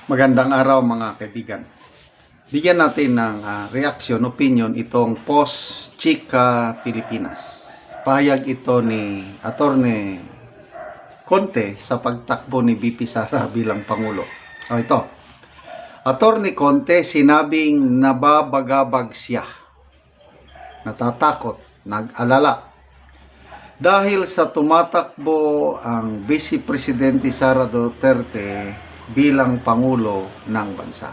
Magandang araw mga kaibigan. Bigyan natin ng reaction, opinion itong Post Chika Pilipinas. Pahayag ito ni Attorney Conte sa pagtakbo ni BP Sara bilang Pangulo. Ito. Attorney Conte sinabing nababagabag siya. Natatakot, nag-alala. Dahil sa tumatakbo ang Vice Presidente Sara Duterte bilang Pangulo ng bansa.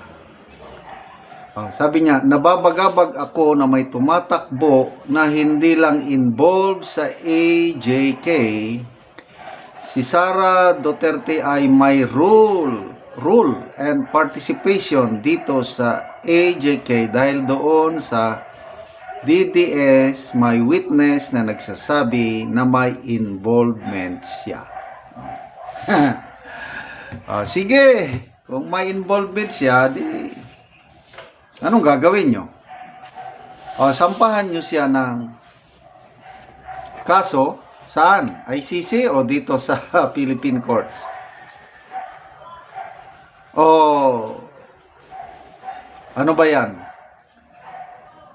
Sabi niya, nababagabag ako na may tumatakbo na hindi lang involved sa AJK. Si Sara Duterte ay may rule and participation dito sa AJK dahil doon sa DDS may witness na nagsasabi na may involvement siya. Sige, kung may involvement siya, di anong gagawin nyo? Sampahan nyo siya ng kaso, saan? ICC o dito sa Philippine Courts? Ano ba yan?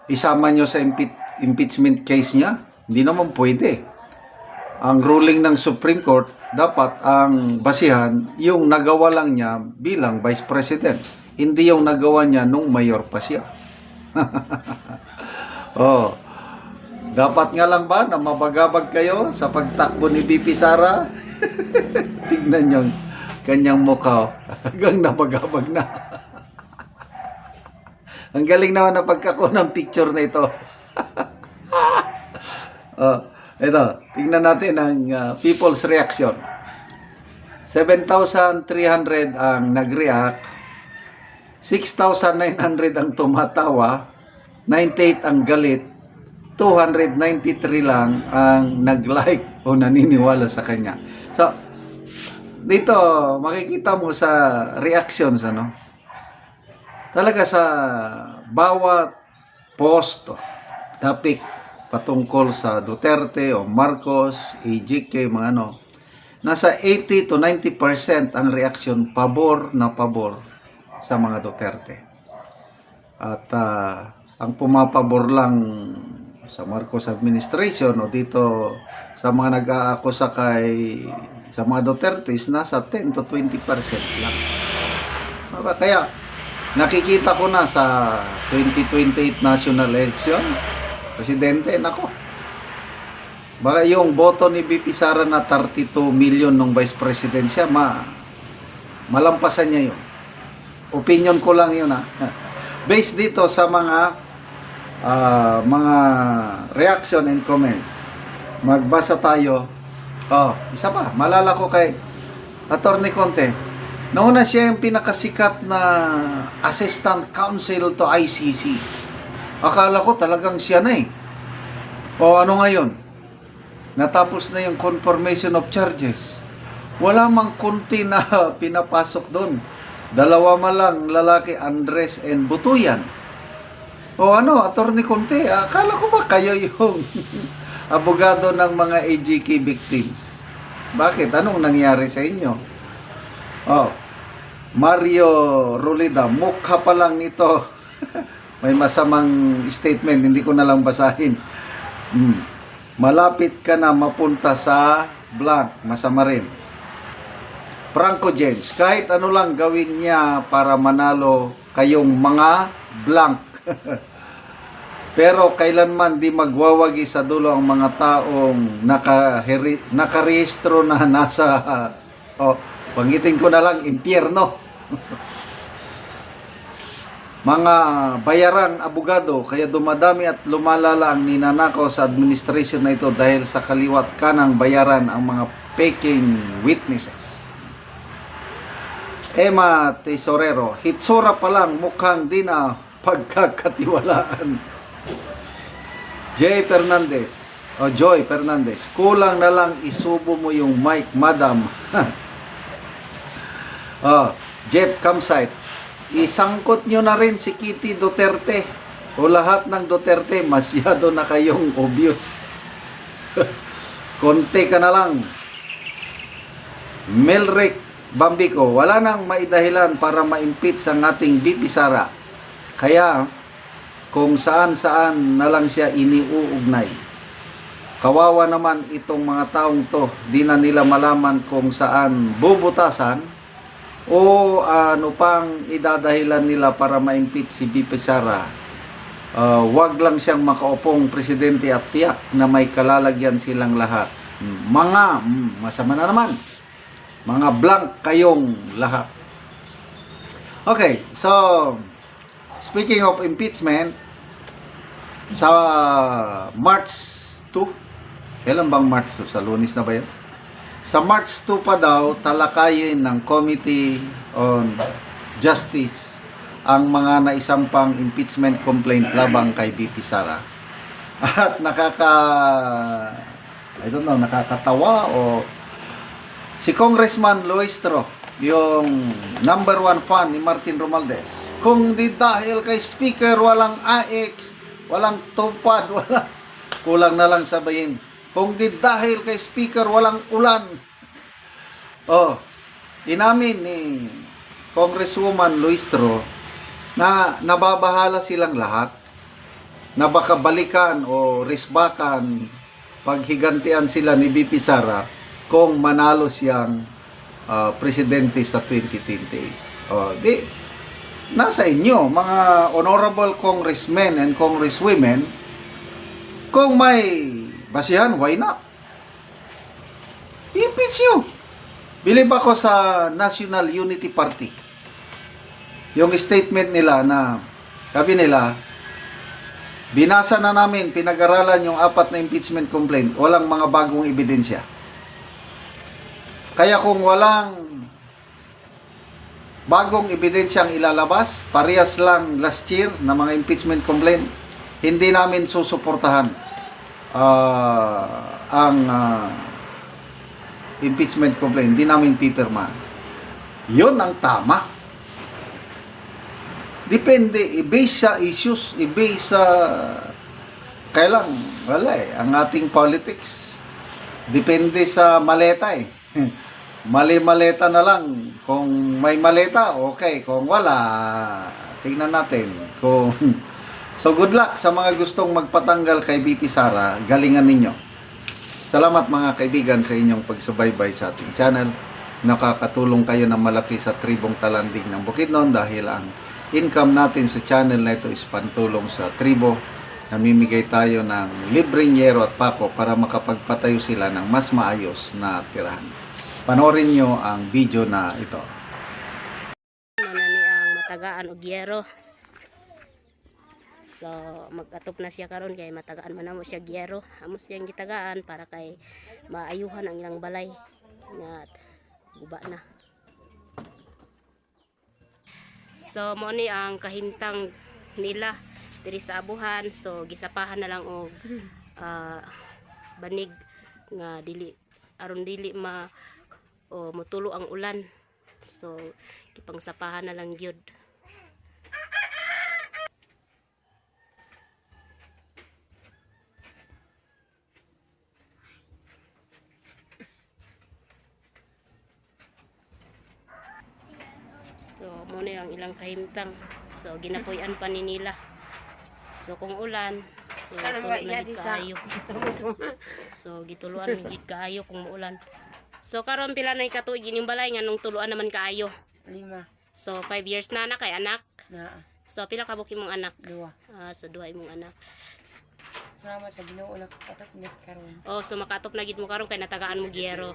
Isama nyo sa impeachment case niya? Hindi naman pwede. Ang ruling ng Supreme Court, dapat ang basihan yung nagawa lang niya bilang Vice President. Hindi yung nagawa niya nung mayor pa siya. Dapat nga lang ba na mabagabag kayo sa pagtakbo ni BP Sara? Tignan yung kanyang mukha. Hanggang nabagabag na. Ang galing naman na pagkako ng picture na ito. Ito, tingnan natin ang people's reaction. 7,300 ang nag-react, 6,900 ang tumatawa, 98 ang galit, 293 lang ang nag-like o naniniwala sa kanya. So, dito makikita mo sa reactions, talaga sa bawat post, topic patungkol sa Duterte o Marcos, AJK, mga nasa 80 to 90% ang reaction pabor sa mga Duterte. At ang pumapabor lang sa Marcos administration o dito sa mga nag-aakusa sa mga Duterte nasa 10 to 20% lang. Kaya nakikita ko na sa 2028 national election, Presidente, nako. Baka yung boto ni BP Sara na 32 million nung Vice President siya, malampasan niya yun. Opinion ko lang yun, Based dito sa mga reaction and comments. Magbasa tayo. Isa pa, malala ko kay Attorney Conte. Nauna siya yung pinakasikat na Assistant Counsel to ICC. Akala ko talagang siya na ano ngayon? Natapos na yung confirmation of charges. Wala mang kunti na pinapasok doon. Dalawa lang lalaki, Andres and Butuyan. Attorney Conte, akala ko ba kayo yung abogado ng mga AJK victims? Bakit? Anong nangyari sa inyo? Mario Rolida, mukha pa lang nito. May masamang statement, hindi ko na lang basahin. Malapit ka na mapunta sa blank, masama rin. Franco James, kahit ano lang gawin niya para manalo kayong mga blank. Pero kailanman di magwawagi sa dulo ang mga taong nakarehistro na nasa, pangitin ko na lang, impyerno. Mga bayarang abogado, kaya dumadami at lumalala ang ninanakaw sa administration na ito dahil sa kaliwat kanang bayaran ang mga faking witnesses. Emma Tesorero, hitsura pa lang mukhang di na pagkakatiwalaan. Joy Fernandez, kulang na lang isubo mo yung mic, madam. Jeff Campsite, isangkot nyo na rin si Kitty Duterte o lahat ng Duterte, masyado na kayong obvious. Konti ka na lang. Melrick Bambi ko, wala nang maidahilan para ma-impeach ang ating VP Sara. Kaya, kung saan-saan na lang siya iniuugnay. Kawawa naman itong mga taong to, di na nila malaman kung saan bubutasan o ano pang idadahilan nila para ma-impeach si VP Sara. Wag lang siyang makaupong presidente at tiyak na may kalalagyan silang lahat. Mga masama na naman. Mga blank kayong lahat. Okay, so speaking of impeachment, sa March 2, kailan bang March 2? Sa Lunes na ba yun? Sa March 2 pa daw, talakayin ng Committee on Justice ang mga naisampang impeachment complaint labang kay VP Sara. At nakakatawa o si Congressman Luistro, yung number 1 fan ni Martin Romualdez, kung di dahil kay Speaker walang AX, walang tupad, kulang na lang sabihin, kung di dahil kay Speaker walang ulan. Inamin ni Congresswoman Luistro na nababahala silang lahat na baka balikan o risbakan paghigantian sila ni VP Sara kung manalo siyang presidente sa 2028. Di nasa inyo mga honorable congressmen and congresswomen, kung may basihan, why not? Impeach nyo. Bilib ako sa National Unity Party. Yung statement nila na sabi nila, binasa na namin, pinag-aralan yung 4 na impeachment complaint, walang mga bagong ebidensya. Kaya kung walang bagong ebidensyang ilalabas, parehas lang last year na mga impeachment complaint, hindi namin susuportahan ang impeachment complaint, hindi namin pipirmahan. Yun ang tama. Depende, i-base sa issues, i-base sa kailang, ang ating politics. Depende sa maleta Mali-maleta na lang. Kung may maleta, okay. Kung wala, tingnan natin. So good luck sa mga gustong magpatanggal kay VP Sara. Galingan ninyo. Salamat mga kaibigan sa inyong pagsubaybay sa ating channel. Nakakatulong kayo ng malaki sa tribong Talandig ng Bukidnon dahil ang income natin sa channel na ito is pantulong sa tribo. Namimigay tayo ng libreng yero at pako para makapagpatayo sila ng mas maayos na tirahan. Panoorin nyo ang video na ito. Manani ang matagaan og yero. So mag-atop na siya karon kay matagaan man namo siya yero. Amos siyang gitagaan para kay maayuhan ang ilang balay nga guba na. So mo ni ang kahintang nila diri sa abuhan. So gisapahan na lang og banig nga dili aron dili mutulo ang ulan. So gipangsapahan na lang gyud. So mo ni ang ilang kahimtang. So ginapuy-an pa ni nila. So kung ulan, so tulo na gid kaayo. So gituluan na gid kaayo kung muulan. So karon pila na katuig ining balay nga nung tuluan naman kaayo? 5. So 5 years na kay anak. Na. So pila ka buki mong anak? 2. So 2 imong anak. Salamat sa Ginoo nakapatok net karon. So makatop na gid mo karon kay natagaan mo giyero.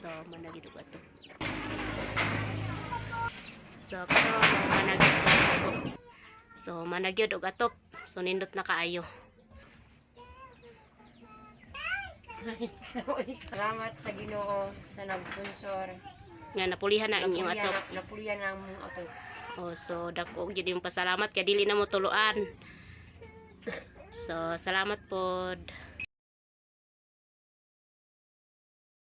So managid og ato. So karon managid og atop. So managyod og atop. So nindot na kaayo. Salamat sa Ginoo sa nagsponsor. Nga napulihan na inyong ato. Napulian ang mong ato. Oh, so dako gyud yung pasalamat kay dili na mo tuluan. So salamat pod.